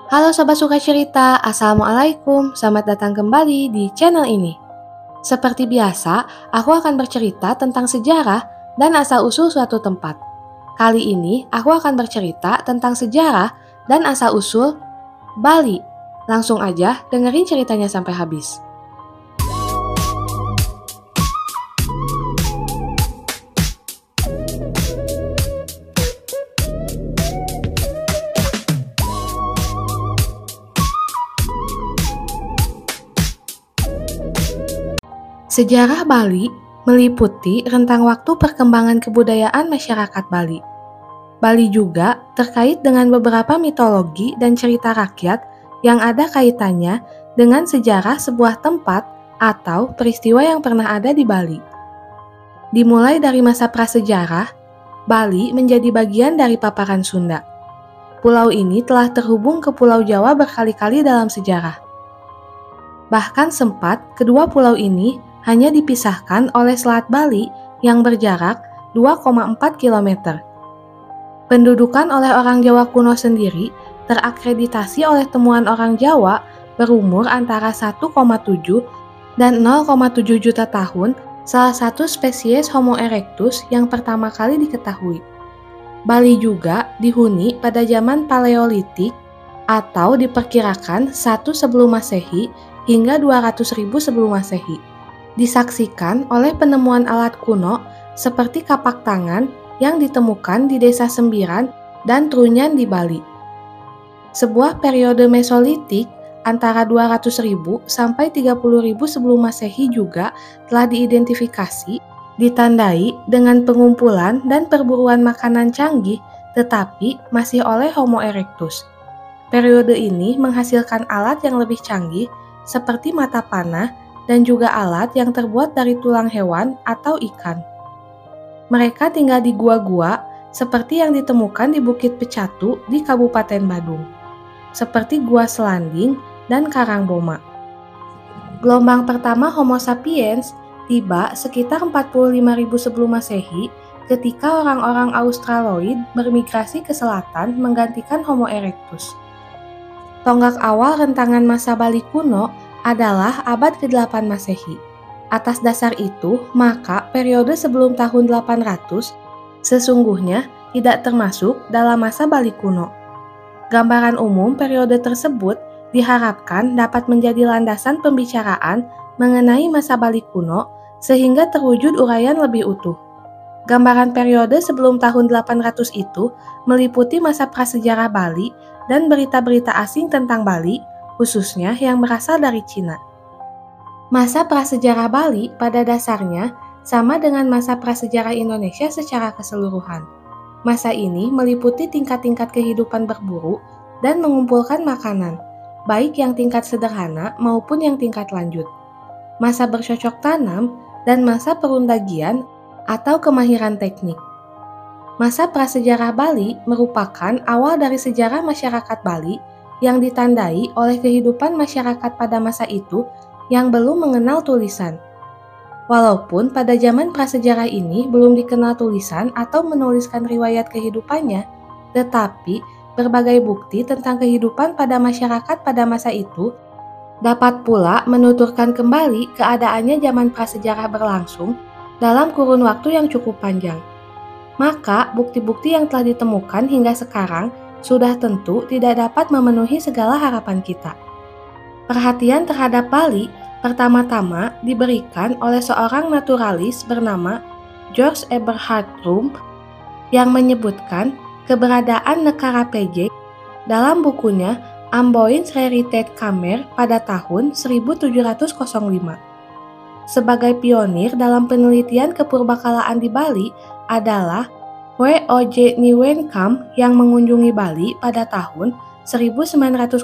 Halo Sobat Suka Cerita, Assalamualaikum, selamat datang kembali di channel ini. Seperti biasa, aku akan bercerita tentang sejarah dan asal-usul suatu tempat. Kali ini, aku akan bercerita tentang sejarah dan asal-usul Bali. Langsung aja dengerin ceritanya sampai habis. Sejarah Bali meliputi rentang waktu perkembangan kebudayaan masyarakat Bali. Bali juga terkait dengan beberapa mitologi dan cerita rakyat yang ada kaitannya dengan sejarah sebuah tempat atau peristiwa yang pernah ada di Bali. Dimulai dari masa prasejarah, Bali menjadi bagian dari paparan Sunda. Pulau ini telah terhubung ke Pulau Jawa berkali-kali dalam sejarah. Bahkan sempat kedua pulau ini hanya dipisahkan oleh Selat Bali yang berjarak 2,4 km. Pendudukan oleh orang Jawa kuno sendiri terakreditasi oleh temuan orang Jawa berumur antara 1,7 dan 0,7 juta tahun, salah satu spesies Homo erectus yang pertama kali diketahui. Bali juga dihuni pada zaman Paleolitik atau diperkirakan 1 sebelum Masehi hingga 200.000 sebelum Masehi. Disaksikan oleh penemuan alat kuno seperti kapak tangan yang ditemukan di Desa Sembiran dan Trunyan di Bali. Sebuah periode Mesolitik antara 200.000 sampai 30.000 sebelum Masehi juga telah diidentifikasi, ditandai dengan pengumpulan dan perburuan makanan canggih tetapi masih oleh Homo erectus. Periode ini menghasilkan alat yang lebih canggih seperti mata panah dan juga alat yang terbuat dari tulang hewan atau ikan. Mereka tinggal di gua-gua seperti yang ditemukan di Bukit Pecatu di Kabupaten Badung, seperti Gua Selanding dan Karangboma. Gelombang pertama Homo sapiens tiba sekitar 45.000 sebelum Masehi ketika orang-orang Australoid bermigrasi ke selatan menggantikan Homo erectus. Tonggak awal rentangan masa Bali kuno adalah abad ke-8 Masehi. Atas dasar itu, maka periode sebelum tahun 800 sesungguhnya tidak termasuk dalam masa Bali kuno. Gambaran umum periode tersebut diharapkan dapat menjadi landasan pembicaraan mengenai masa Bali kuno sehingga terwujud uraian lebih utuh. Gambaran periode sebelum tahun 800 itu meliputi masa prasejarah Bali dan berita-berita asing tentang Bali, khususnya yang berasal dari Cina. Masa prasejarah Bali pada dasarnya sama dengan masa prasejarah Indonesia secara keseluruhan. Masa ini meliputi tingkat-tingkat kehidupan berburu dan mengumpulkan makanan, baik yang tingkat sederhana maupun yang tingkat lanjut. Masa bercocok tanam dan masa perundagian atau kemahiran teknik. Masa prasejarah Bali merupakan awal dari sejarah masyarakat Bali yang ditandai oleh kehidupan masyarakat pada masa itu yang belum mengenal tulisan. Walaupun pada zaman prasejarah ini belum dikenal tulisan atau menuliskan riwayat kehidupannya, tetapi berbagai bukti tentang kehidupan pada masyarakat pada masa itu dapat pula menuturkan kembali keadaannya zaman prasejarah berlangsung dalam kurun waktu yang cukup panjang. Maka bukti-bukti yang telah ditemukan hingga sekarang sudah tentu tidak dapat memenuhi segala harapan kita. Perhatian terhadap Bali pertama-tama diberikan oleh seorang naturalis bernama George Eberhard Ruhm yang menyebutkan keberadaan Nekara Pejing dalam bukunya Amboins Raritate Kamer pada tahun 1705. Sebagai pionir dalam penelitian kepurbakalaan di Bali adalah W.O.J. Nieuwenkamp yang mengunjungi Bali pada tahun 1906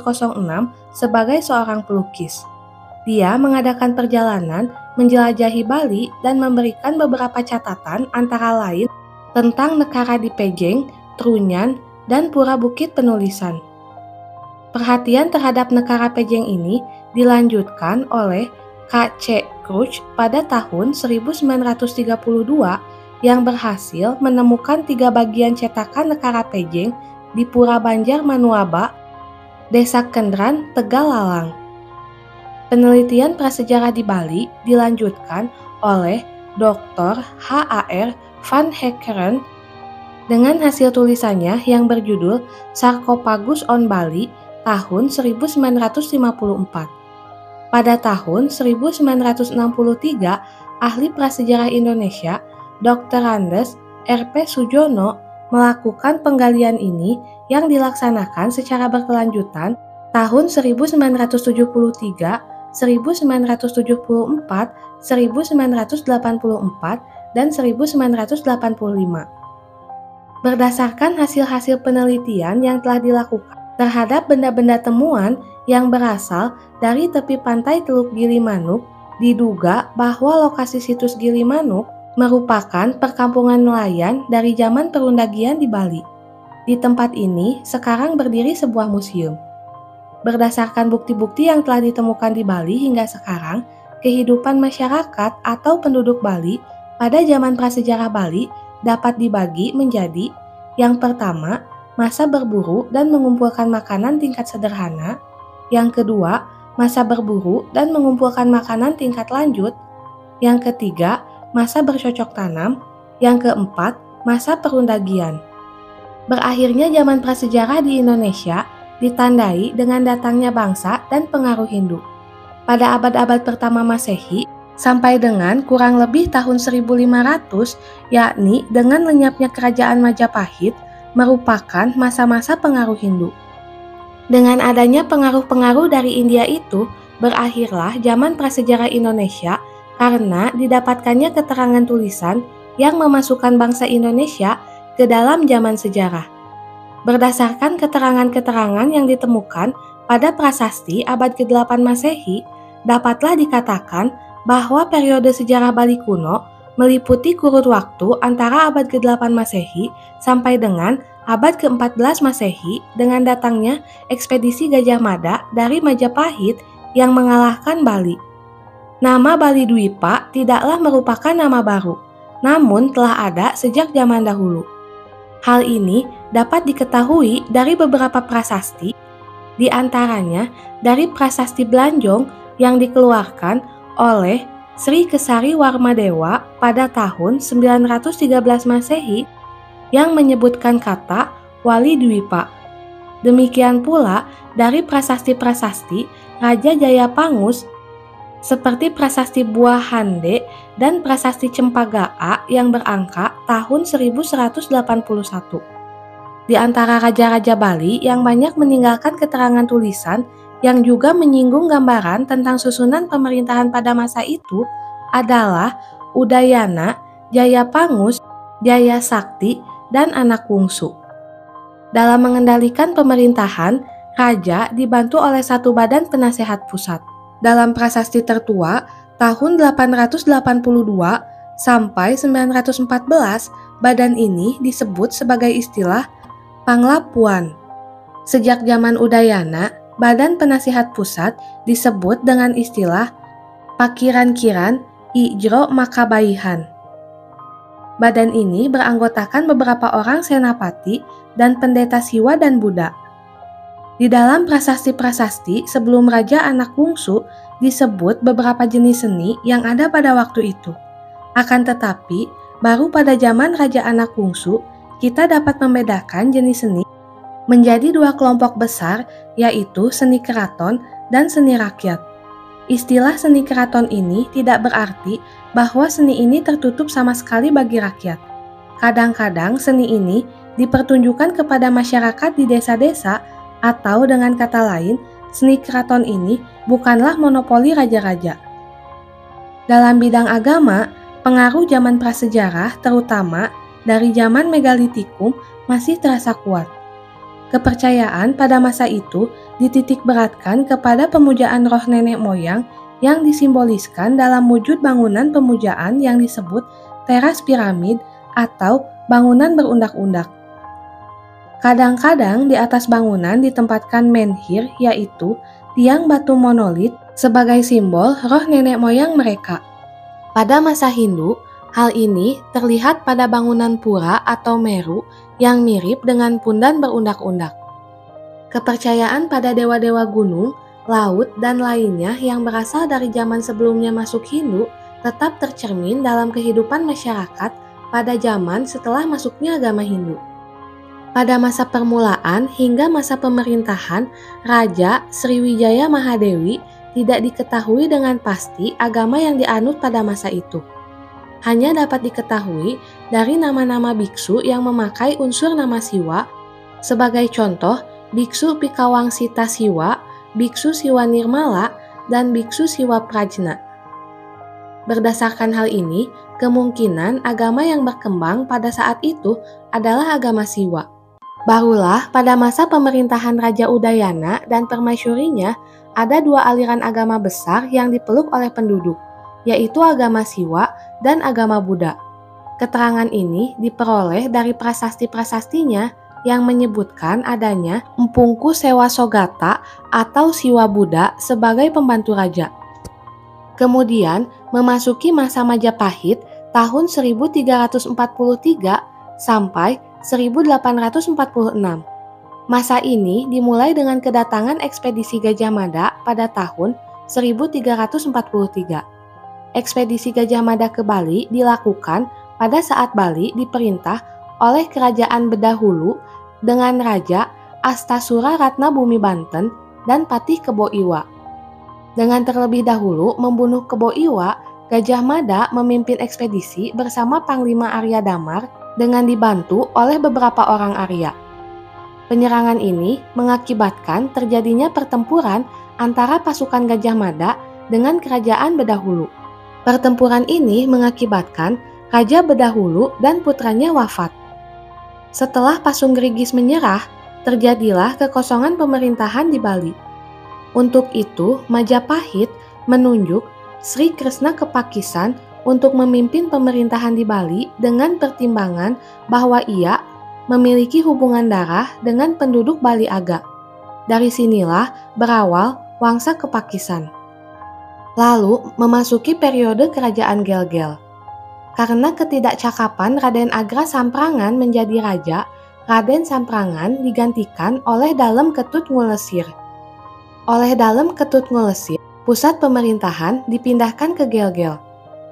sebagai seorang pelukis. Dia mengadakan perjalanan menjelajahi Bali dan memberikan beberapa catatan antara lain tentang Nekara di Pejing, Trunyan, dan Pura Bukit Penulisan. Perhatian terhadap Nekara Pejing ini dilanjutkan oleh K.C. Crouch pada tahun 1932 yang berhasil menemukan 3 bagian cetakan Nekara Pejing di Pura Banjar Manuaba Desa Kendran, Tegalalang. Penelitian prasejarah di Bali dilanjutkan oleh Dr. H.A.R. van Hekkeren dengan hasil tulisannya yang berjudul Sarcophagus on Bali tahun 1954. Pada tahun 1963, ahli prasejarah Indonesia Dr. Andes R.P. Sujono melakukan penggalian ini yang dilaksanakan secara berkelanjutan tahun 1973, 1974, 1984, dan 1985. Berdasarkan hasil-hasil penelitian yang telah dilakukan terhadap benda-benda temuan yang berasal dari tepi pantai Teluk Gilimanuk, diduga bahwa lokasi situs Gilimanuk merupakan perkampungan nelayan dari zaman perundagian di Bali. Di tempat ini sekarang berdiri sebuah museum. Berdasarkan bukti-bukti yang telah ditemukan di Bali hingga sekarang, kehidupan masyarakat atau penduduk Bali pada zaman prasejarah Bali dapat dibagi menjadi yang pertama, masa berburu dan mengumpulkan makanan tingkat sederhana, yang kedua, masa berburu dan mengumpulkan makanan tingkat lanjut, yang ketiga, masa bercocok tanam, yang keempat, masa perundagian. Berakhirnya zaman prasejarah di Indonesia ditandai dengan datangnya bangsa dan pengaruh Hindu. Pada abad-abad pertama Masehi, sampai dengan kurang lebih tahun 1500, yakni dengan lenyapnya kerajaan Majapahit, merupakan masa-masa pengaruh Hindu. Dengan adanya pengaruh-pengaruh dari India itu, berakhirlah zaman prasejarah Indonesia karena didapatkannya keterangan tulisan yang memasukkan bangsa Indonesia ke dalam zaman sejarah. Berdasarkan keterangan-keterangan yang ditemukan pada prasasti abad ke-8 Masehi, dapatlah dikatakan bahwa periode sejarah Bali kuno meliputi kurun waktu antara abad ke-8 Masehi sampai dengan abad ke-14 Masehi dengan datangnya ekspedisi Gajah Mada dari Majapahit yang mengalahkan Bali. Nama Bali Dwipa tidaklah merupakan nama baru, namun telah ada sejak zaman dahulu. Hal ini dapat diketahui dari beberapa prasasti, di antaranya dari prasasti Belanjong yang dikeluarkan oleh Sri Kesari Warmadewa pada tahun 913 Masehi yang menyebutkan kata Wali Dwipa. Demikian pula dari prasasti-prasasti Raja Jayapangus seperti prasasti Buah Hande dan prasasti Cempaga'a yang berangka tahun 1181. Di antara raja-raja Bali yang banyak meninggalkan keterangan tulisan yang juga menyinggung gambaran tentang susunan pemerintahan pada masa itu adalah Udayana, Jayapangus, Jayasakti, dan anak bungsu. Dalam mengendalikan pemerintahan, raja dibantu oleh satu badan penasehat pusat. Dalam prasasti tertua tahun 882 sampai 914, badan ini disebut sebagai istilah Panglapuan. Sejak zaman Udayana, Badan Penasihat Pusat disebut dengan istilah Pakiran-Kiran Ijro Makabaihan. Badan ini beranggotakan beberapa orang senapati dan pendeta Siwa dan Buddha. Di dalam prasasti-prasasti sebelum Raja Anak Bungsu disebut beberapa jenis seni yang ada pada waktu itu. Akan tetapi, baru pada zaman Raja Anak Bungsu, kita dapat membedakan jenis seni menjadi dua kelompok besar, yaitu seni keraton dan seni rakyat. Istilah seni keraton ini tidak berarti bahwa seni ini tertutup sama sekali bagi rakyat. Kadang-kadang seni ini dipertunjukkan kepada masyarakat di desa-desa, atau dengan kata lain, seni keraton ini bukanlah monopoli raja-raja. Dalam bidang agama, pengaruh zaman prasejarah terutama dari zaman megalitikum masih terasa kuat. Kepercayaan pada masa itu dititik beratkan kepada pemujaan roh nenek moyang yang disimboliskan dalam wujud bangunan pemujaan yang disebut teras piramid atau bangunan berundak-undak. Kadang-kadang di atas bangunan ditempatkan menhir, yaitu tiang batu monolit sebagai simbol roh nenek moyang mereka. Pada masa Hindu, hal ini terlihat pada bangunan pura atau meru yang mirip dengan pundan berundak-undak. Kepercayaan pada dewa-dewa gunung, laut, dan lainnya yang berasal dari zaman sebelumnya masuk Hindu tetap tercermin dalam kehidupan masyarakat pada zaman setelah masuknya agama Hindu. Pada masa permulaan hingga masa pemerintahan Raja Sriwijaya Mahadewi tidak diketahui dengan pasti agama yang dianut pada masa itu. Hanya dapat diketahui dari nama-nama biksu yang memakai unsur nama Siwa. Sebagai contoh, Biksu Pikawangsita Siwa, Biksu Siwa Nirmala, dan Biksu Siwa Prajna. Berdasarkan hal ini, kemungkinan agama yang berkembang pada saat itu adalah agama Siwa. Barulah pada masa pemerintahan Raja Udayana dan permaisurinya ada dua aliran agama besar yang dipeluk oleh penduduk, yaitu agama Siwa dan agama Buddha. Keterangan ini diperoleh dari prasasti-prasastinya yang menyebutkan adanya Empungku Sewa Sogata atau Siwa Buddha sebagai pembantu raja. Kemudian memasuki masa Majapahit tahun 1343 sampai 1846. Masa ini dimulai dengan kedatangan ekspedisi Gajah Mada pada tahun 1343. Ekspedisi Gajah Mada ke Bali dilakukan pada saat Bali diperintah oleh Kerajaan Bedahulu dengan Raja Astasura Ratna Bumi Banten dan Patih Kebo Iwa. Dengan terlebih dahulu membunuh Kebo Iwa, Gajah Mada memimpin ekspedisi bersama Panglima Arya Damar dengan dibantu oleh beberapa orang Arya. Penyerangan ini mengakibatkan terjadinya pertempuran antara pasukan Gajah Mada dengan Kerajaan Bedahulu. Pertempuran ini mengakibatkan Raja Bedahulu dan putranya wafat. Setelah Pasunggerigis menyerah, terjadilah kekosongan pemerintahan di Bali. Untuk itu, Majapahit menunjuk Sri Kresna Kepakisan untuk memimpin pemerintahan di Bali dengan pertimbangan bahwa ia memiliki hubungan darah dengan penduduk Bali Aga. Dari sinilah berawal Wangsa Kepakisan. Lalu memasuki periode Kerajaan Gelgel. Karena ketidakcakapan Raden Agra Samprangan menjadi raja, Raden Samprangan digantikan oleh Dalem Ketut Ngulesir. Oleh Dalem Ketut Ngulesir, pusat pemerintahan dipindahkan ke Gelgel.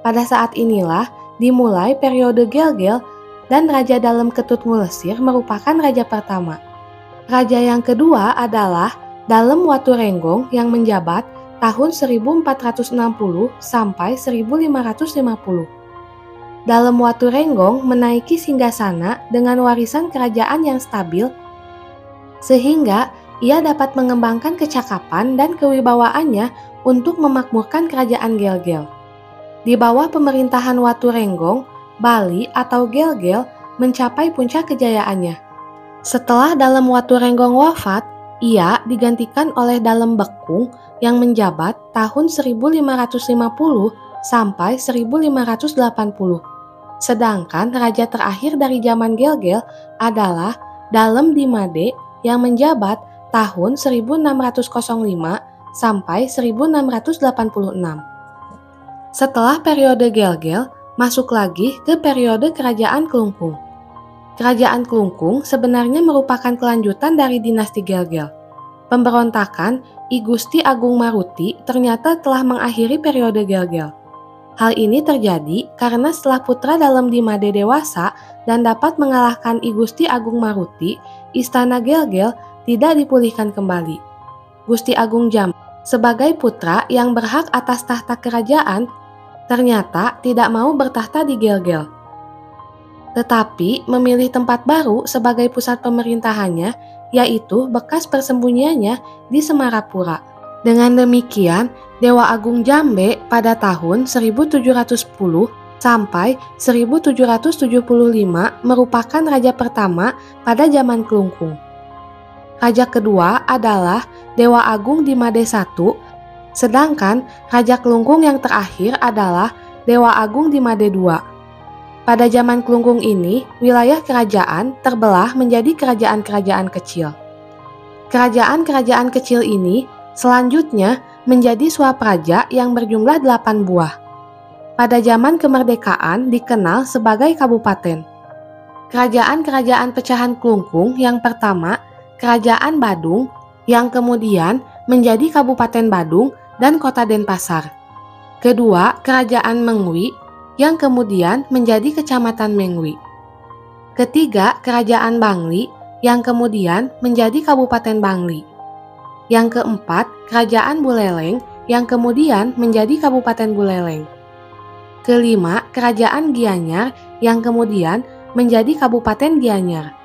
Pada saat inilah dimulai periode Gelgel dan Raja Dalem Ketut Ngulesir merupakan raja pertama. Raja yang kedua adalah Dalem Waturenggong yang menjabat tahun 1460 sampai 1550. Dalem Waturenggong menaiki singgasana dengan warisan kerajaan yang stabil sehingga ia dapat mengembangkan kecakapan dan kewibawaannya untuk memakmurkan kerajaan Gelgel. Di bawah pemerintahan Waturenggong, Bali atau Gelgel mencapai puncak kejayaannya. Setelah Dalem Waturenggong wafat, ia digantikan oleh Dalem Bekung yang menjabat tahun 1550 sampai 1580. Sedangkan raja terakhir dari zaman Gelgel adalah Dalem Dimade yang menjabat tahun 1605 sampai 1686. Setelah periode Gelgel, masuk lagi ke periode Kerajaan Klungkung. Kerajaan Klungkung sebenarnya merupakan kelanjutan dari dinasti Gelgel. Pemberontakan I Gusti Agung Maruti ternyata telah mengakhiri periode Gelgel. Hal ini terjadi karena setelah putra Dalem Dimade dewasa dan dapat mengalahkan I Gusti Agung Maruti, istana Gelgel tidak dipulihkan kembali. Gusti Agung Jambe sebagai putra yang berhak atas tahta kerajaan ternyata tidak mau bertahta di Gelgel, tetapi memilih tempat baru sebagai pusat pemerintahannya, yaitu bekas persembunyiannya di Semarapura. Dengan demikian, Dewa Agung Jambe pada tahun 1710 sampai 1775 merupakan raja pertama pada zaman Klungkung. Raja kedua adalah Dewa Agung Dimade I, sedangkan Raja Klungkung yang terakhir adalah Dewa Agung Dimade II. Pada zaman Klungkung ini, wilayah kerajaan terbelah menjadi kerajaan-kerajaan kecil. Kerajaan-kerajaan kecil ini selanjutnya menjadi swapraja yang berjumlah 8 buah. Pada zaman kemerdekaan dikenal sebagai kabupaten. Kerajaan-kerajaan pecahan Klungkung yang pertama, Kerajaan Badung yang kemudian menjadi Kabupaten Badung dan Kota Denpasar. Kedua, Kerajaan Mengwi yang kemudian menjadi Kecamatan Mengwi. Ketiga, Kerajaan Bangli yang kemudian menjadi Kabupaten Bangli. Yang keempat, Kerajaan Buleleng yang kemudian menjadi Kabupaten Buleleng. Kelima, Kerajaan Gianyar yang kemudian menjadi Kabupaten Gianyar.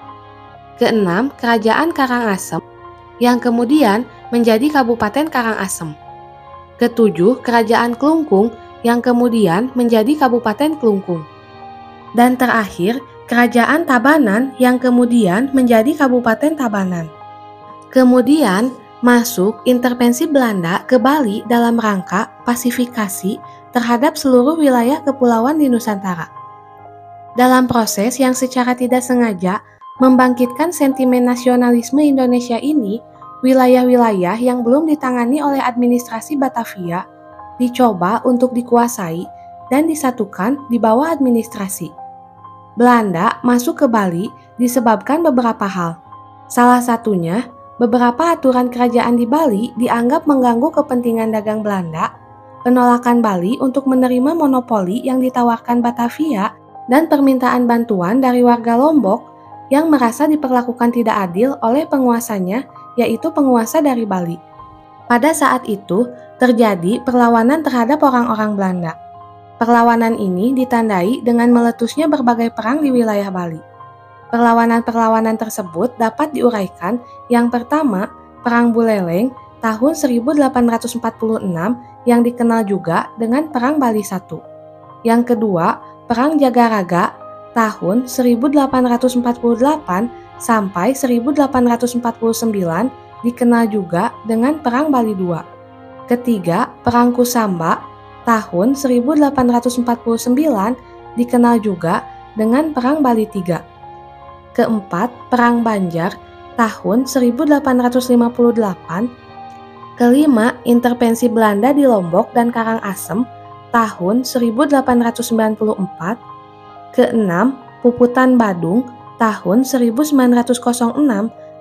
Keenam, Kerajaan Karangasem yang kemudian menjadi Kabupaten Karangasem. Ketujuh, Kerajaan Klungkung yang kemudian menjadi Kabupaten Klungkung. Dan terakhir, Kerajaan Tabanan yang kemudian menjadi Kabupaten Tabanan. Kemudian masuk intervensi Belanda ke Bali dalam rangka pasifikasi terhadap seluruh wilayah kepulauan di Nusantara. Dalam proses yang secara tidak sengaja membangkitkan sentimen nasionalisme Indonesia ini, wilayah-wilayah yang belum ditangani oleh administrasi Batavia dicoba untuk dikuasai dan disatukan di bawah administrasi. Belanda masuk ke Bali disebabkan beberapa hal. Salah satunya, beberapa aturan kerajaan di Bali dianggap mengganggu kepentingan dagang Belanda, penolakan Bali untuk menerima monopoli yang ditawarkan Batavia, dan permintaan bantuan dari warga Lombok yang merasa diperlakukan tidak adil oleh penguasanya, yaitu penguasa dari Bali. Pada saat itu, terjadi perlawanan terhadap orang-orang Belanda. Perlawanan ini ditandai dengan meletusnya berbagai perang di wilayah Bali. Perlawanan-perlawanan tersebut dapat diuraikan. Yang pertama, Perang Buleleng tahun 1846 yang dikenal juga dengan Perang Bali I. Yang kedua, Perang Jagaraga tahun 1848 sampai 1849 dikenal juga dengan Perang Bali II. Ketiga, Perang Kusamba tahun 1849 dikenal juga dengan Perang Bali III. Keempat, Perang Banjar tahun 1858. Kelima, intervensi Belanda di Lombok dan Karangasem tahun 1894. Keenam, Puputan Badung tahun 1906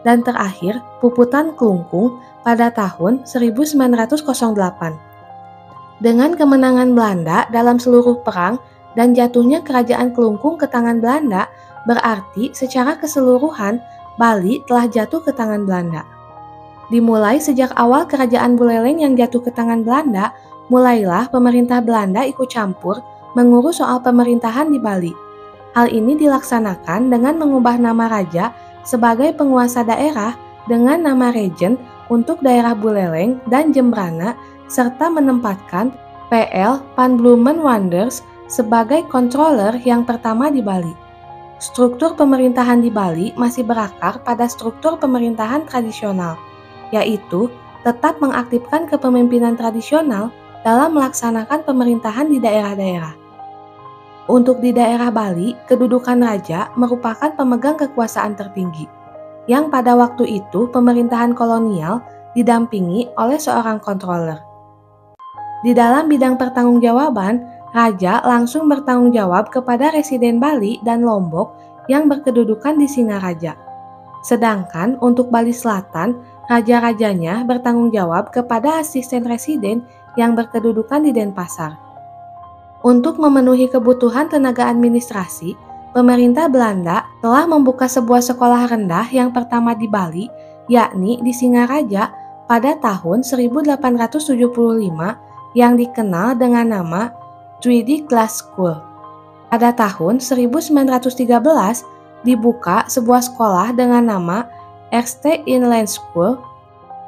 dan terakhir Puputan Klungkung pada tahun 1908. Dengan kemenangan Belanda dalam seluruh perang dan jatuhnya Kerajaan Klungkung ke tangan Belanda, berarti secara keseluruhan Bali telah jatuh ke tangan Belanda. Dimulai sejak awal Kerajaan Buleleng yang jatuh ke tangan Belanda, mulailah pemerintah Belanda ikut campur mengurus soal pemerintahan di Bali. Hal ini dilaksanakan dengan mengubah nama raja sebagai penguasa daerah dengan nama Regent untuk daerah Buleleng dan Jembrana, serta menempatkan PL Van Bloemen-Wanders sebagai controller yang pertama di Bali. Struktur pemerintahan di Bali masih berakar pada struktur pemerintahan tradisional, yaitu tetap mengaktifkan kepemimpinan tradisional dalam melaksanakan pemerintahan di daerah-daerah. Untuk di daerah Bali, kedudukan raja merupakan pemegang kekuasaan tertinggi, yang pada waktu itu pemerintahan kolonial didampingi oleh seorang controller. Di dalam bidang pertanggungjawaban, raja langsung bertanggung jawab kepada residen Bali dan Lombok yang berkedudukan di Singaraja. Sedangkan untuk Bali Selatan, raja-rajanya bertanggung jawab kepada asisten residen yang berkedudukan di Denpasar. Untuk memenuhi kebutuhan tenaga administrasi, pemerintah Belanda telah membuka sebuah sekolah rendah yang pertama di Bali, yakni di Singaraja pada tahun 1875 yang dikenal dengan nama Tweedy Class School. Pada tahun 1913 dibuka sebuah sekolah dengan nama Eerste Inland School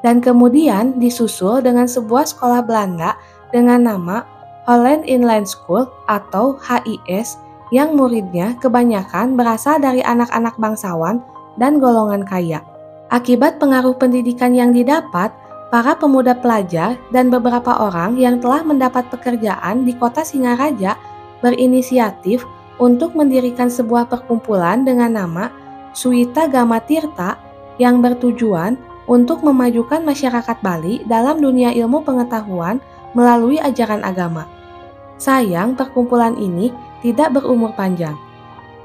dan kemudian disusul dengan sebuah sekolah Belanda dengan nama Holland Inland School atau HIS yang muridnya kebanyakan berasal dari anak-anak bangsawan dan golongan kaya. Akibat pengaruh pendidikan yang didapat, para pemuda pelajar dan beberapa orang yang telah mendapat pekerjaan di kota Singaraja berinisiatif untuk mendirikan sebuah perkumpulan dengan nama Suwita Gama Tirta yang bertujuan untuk memajukan masyarakat Bali dalam dunia ilmu pengetahuan melalui ajaran agama. Sayang, perkumpulan ini tidak berumur panjang.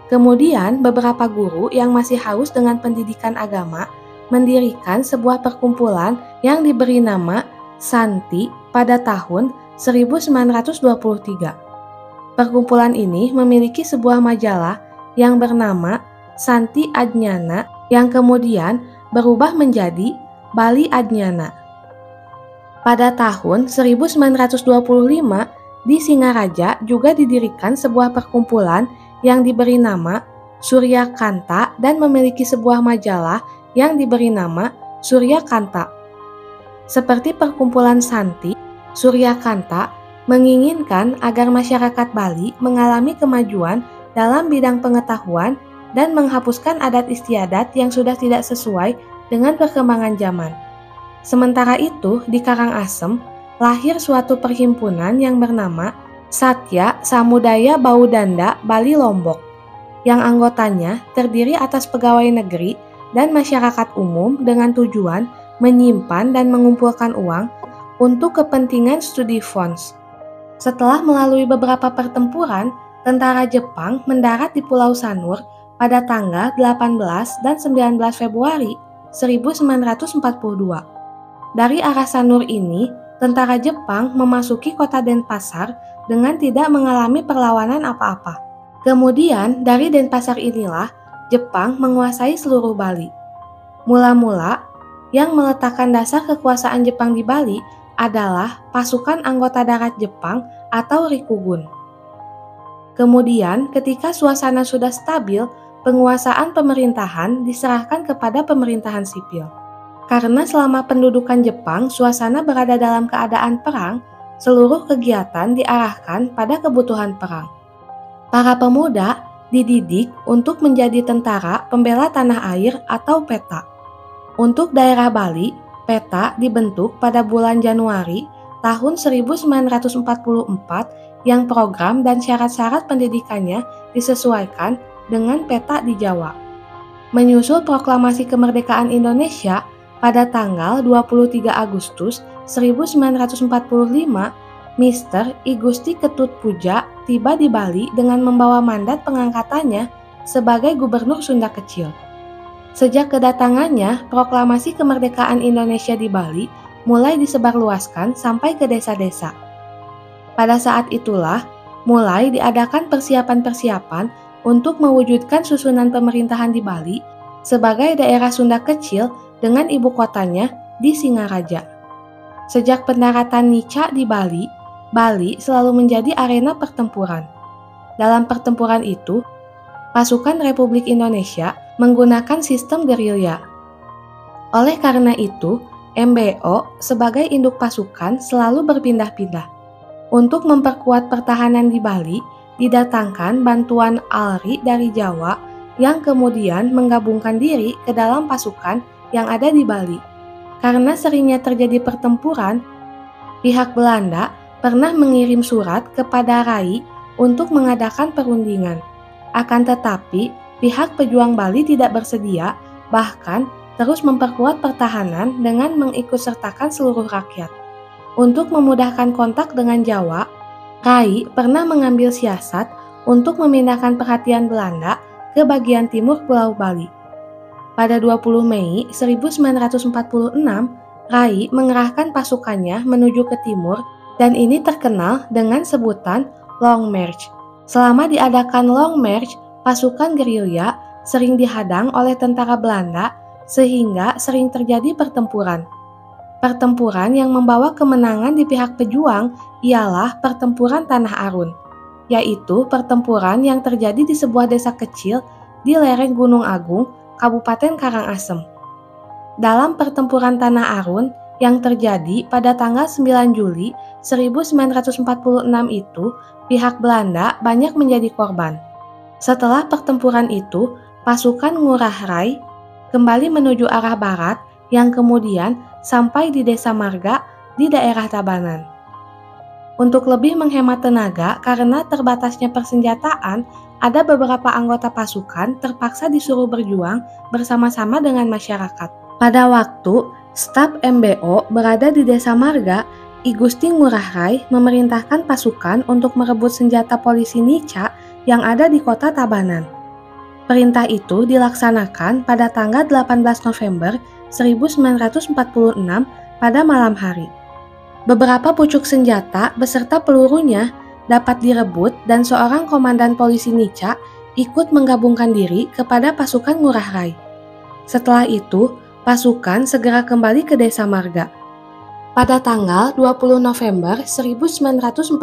Kemudian, beberapa guru yang masih haus dengan pendidikan agama mendirikan sebuah perkumpulan yang diberi nama Santi pada tahun 1923. Perkumpulan ini memiliki sebuah majalah yang bernama Santi Adnyana yang kemudian berubah menjadi Bali Adnyana. Pada tahun 1925, di Singaraja juga didirikan sebuah perkumpulan yang diberi nama Surya Kanta dan memiliki sebuah majalah yang diberi nama Surya Kanta. Seperti perkumpulan Santi, Surya Kanta menginginkan agar masyarakat Bali mengalami kemajuan dalam bidang pengetahuan dan menghapuskan adat istiadat yang sudah tidak sesuai dengan perkembangan zaman. Sementara itu, di Karangasem, lahir suatu perhimpunan yang bernama Satya Samudaya Baudanda Bali Lombok, yang anggotanya terdiri atas pegawai negeri dan masyarakat umum dengan tujuan menyimpan dan mengumpulkan uang untuk kepentingan studi fonds. Setelah melalui beberapa pertempuran, tentara Jepang mendarat di Pulau Sanur pada tanggal 18 dan 19 Februari 1942. Dari arah Sanur ini, tentara Jepang memasuki kota Denpasar dengan tidak mengalami perlawanan apa-apa. Kemudian, dari Denpasar inilah Jepang menguasai seluruh Bali. Mula-mula, yang meletakkan dasar kekuasaan Jepang di Bali adalah pasukan anggota darat Jepang atau Rikugun. Kemudian, ketika suasana sudah stabil, penguasaan pemerintahan diserahkan kepada pemerintahan sipil. Karena selama pendudukan Jepang, suasana berada dalam keadaan perang, seluruh kegiatan diarahkan pada kebutuhan perang. Para pemuda dididik untuk menjadi tentara pembela tanah air atau PETA. Untuk daerah Bali, PETA dibentuk pada bulan Januari tahun 1944 yang program dan syarat-syarat pendidikannya disesuaikan dengan PETA di Jawa. Menyusul proklamasi kemerdekaan Indonesia, pada tanggal 23 Agustus 1945, Mr. I Gusti Ketut Puja tiba di Bali dengan membawa mandat pengangkatannya sebagai Gubernur Sunda Kecil. Sejak kedatangannya, proklamasi kemerdekaan Indonesia di Bali mulai disebarluaskan sampai ke desa-desa. Pada saat itulah, mulai diadakan persiapan-persiapan untuk mewujudkan susunan pemerintahan di Bali sebagai daerah Sunda Kecil dengan ibu kotanya di Singaraja. Sejak pendaratan Nica di Bali, Bali selalu menjadi arena pertempuran. Dalam pertempuran itu, pasukan Republik Indonesia menggunakan sistem gerilya. Oleh karena itu, MBO sebagai induk pasukan selalu berpindah-pindah. Untuk memperkuat pertahanan di Bali, didatangkan bantuan ALRI dari Jawa yang kemudian menggabungkan diri ke dalam pasukan yang ada di Bali. Karena seringnya terjadi pertempuran, pihak Belanda pernah mengirim surat kepada Rai untuk mengadakan perundingan. Akan tetapi, pihak pejuang Bali tidak bersedia, bahkan terus memperkuat pertahanan dengan mengikutsertakan seluruh rakyat. Untuk memudahkan kontak dengan Jawa, Rai pernah mengambil siasat untuk memindahkan perhatian Belanda ke bagian timur Pulau Bali. Pada 20 Mei 1946, Rai mengerahkan pasukannya menuju ke timur dan ini terkenal dengan sebutan Long March. Selama diadakan Long March, pasukan gerilya sering dihadang oleh tentara Belanda sehingga sering terjadi pertempuran. Pertempuran yang membawa kemenangan di pihak pejuang ialah pertempuran Tanah Arun, yaitu pertempuran yang terjadi di sebuah desa kecil di lereng Gunung Agung, Kabupaten Karangasem. Dalam pertempuran Tanah Arun yang terjadi pada tanggal 9 Juli 1946 itu, pihak Belanda banyak menjadi korban. Setelah pertempuran itu, pasukan Ngurah Rai kembali menuju arah barat yang kemudian sampai di Desa Marga di daerah Tabanan. Untuk lebih menghemat tenaga karena terbatasnya persenjataan, ada beberapa anggota pasukan terpaksa disuruh berjuang bersama-sama dengan masyarakat. Pada waktu staf MBO berada di Desa Marga, I Gusti Ngurah Rai memerintahkan pasukan untuk merebut senjata polisi Nica yang ada di kota Tabanan. Perintah itu dilaksanakan pada tanggal 18 November 1946 pada malam hari. Beberapa pucuk senjata beserta pelurunya dapat direbut dan seorang komandan polisi Nica ikut menggabungkan diri kepada pasukan Ngurah Rai. Setelah itu, pasukan segera kembali ke Desa Marga. Pada tanggal 20 November 1946,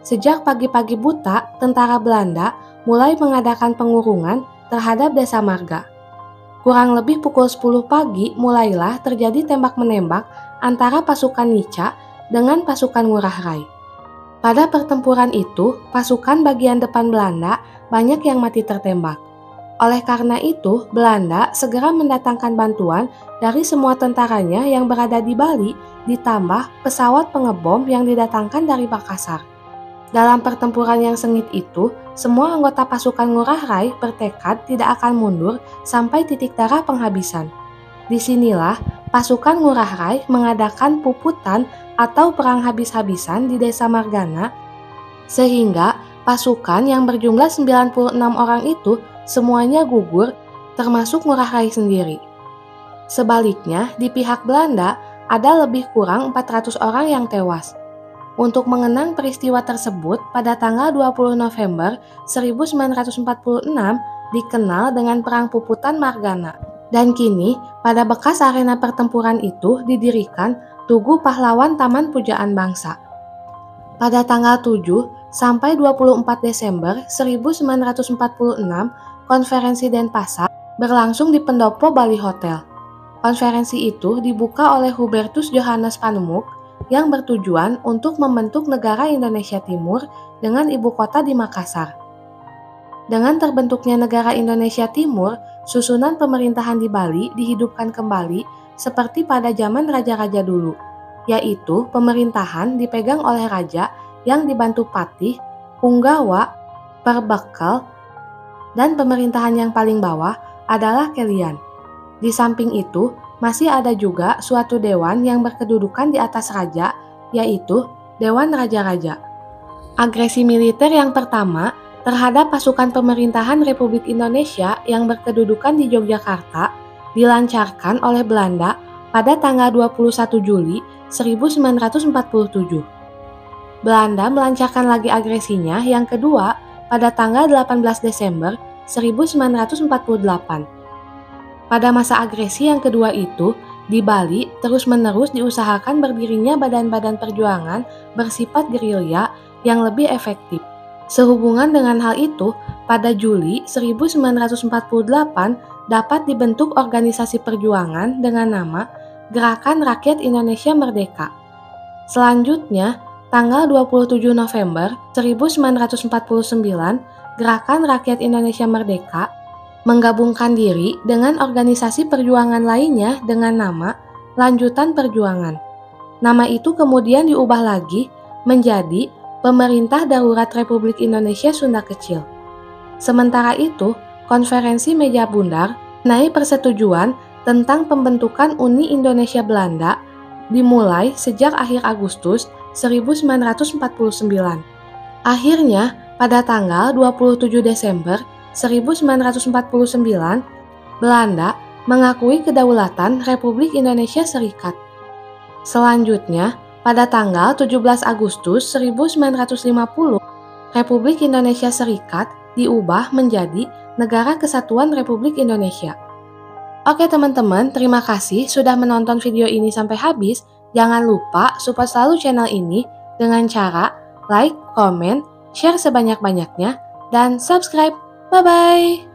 sejak pagi-pagi buta, tentara Belanda mulai mengadakan pengurungan terhadap Desa Marga. Kurang lebih pukul 10 pagi mulailah terjadi tembak-menembak antara pasukan Nica dengan pasukan Ngurah Rai. Pada pertempuran itu, pasukan bagian depan Belanda banyak yang mati tertembak. Oleh karena itu, Belanda segera mendatangkan bantuan dari semua tentaranya yang berada di Bali, ditambah pesawat pengebom yang didatangkan dari Makassar. Dalam pertempuran yang sengit itu, semua anggota pasukan Ngurah Rai bertekad tidak akan mundur sampai titik darah penghabisan. Disinilah pasukan Ngurah Rai mengadakan puputan atau perang habis-habisan di Desa Margana, sehingga pasukan yang berjumlah 96 orang itu semuanya gugur, termasuk Ngurah Rai sendiri. Sebaliknya, di pihak Belanda ada lebih kurang 400 orang yang tewas. Untuk mengenang peristiwa tersebut, pada tanggal 20 November 1946 dikenal dengan Perang Puputan Margana. Dan kini, pada bekas arena pertempuran itu didirikan Tugu Pahlawan Taman Pujaan Bangsa. Pada tanggal 7 sampai 24 Desember 1946, konferensi Denpasar berlangsung di Pendopo Bali Hotel. Konferensi itu dibuka oleh Hubertus Johannes Panumuk yang bertujuan untuk membentuk negara Indonesia Timur dengan ibu kota di Makassar. Dengan terbentuknya negara Indonesia Timur, susunan pemerintahan di Bali dihidupkan kembali seperti pada zaman raja-raja dulu, yaitu pemerintahan dipegang oleh raja yang dibantu patih, punggawa, perbekal, dan pemerintahan yang paling bawah adalah kelian. Di samping itu, masih ada juga suatu dewan yang berkedudukan di atas raja, yaitu Dewan Raja-Raja. Agresi militer yang pertama terhadap pasukan pemerintahan Republik Indonesia yang berkedudukan di Yogyakarta dilancarkan oleh Belanda pada tanggal 21 Juli 1947. Belanda melancarkan lagi agresinya yang kedua pada tanggal 18 Desember 1948. Pada masa agresi yang kedua itu, di Bali terus-menerus diusahakan berdirinya badan-badan perjuangan bersifat gerilya yang lebih efektif. Sehubungan dengan hal itu, pada Juli 1948 dapat dibentuk organisasi perjuangan dengan nama Gerakan Rakyat Indonesia Merdeka. Selanjutnya, tanggal 27 November 1949, Gerakan Rakyat Indonesia Merdeka menggabungkan diri dengan organisasi perjuangan lainnya dengan nama Lanjutan Perjuangan. Nama itu kemudian diubah lagi menjadi Pemerintah Darurat Republik Indonesia Sunda Kecil. Sementara itu, Konferensi Meja Bundar mengenai persetujuan tentang pembentukan Uni Indonesia Belanda dimulai sejak akhir Agustus 1949. Akhirnya, pada tanggal 27 Desember 1949, Belanda mengakui kedaulatan Republik Indonesia Serikat. Selanjutnya, pada tanggal 17 Agustus 1950, Republik Indonesia Serikat diubah menjadi Negara Kesatuan Republik Indonesia. Oke teman-teman, terima kasih sudah menonton video ini sampai habis. Jangan lupa support selalu channel ini dengan cara like, komen, share sebanyak-banyaknya, dan subscribe. Bye-bye!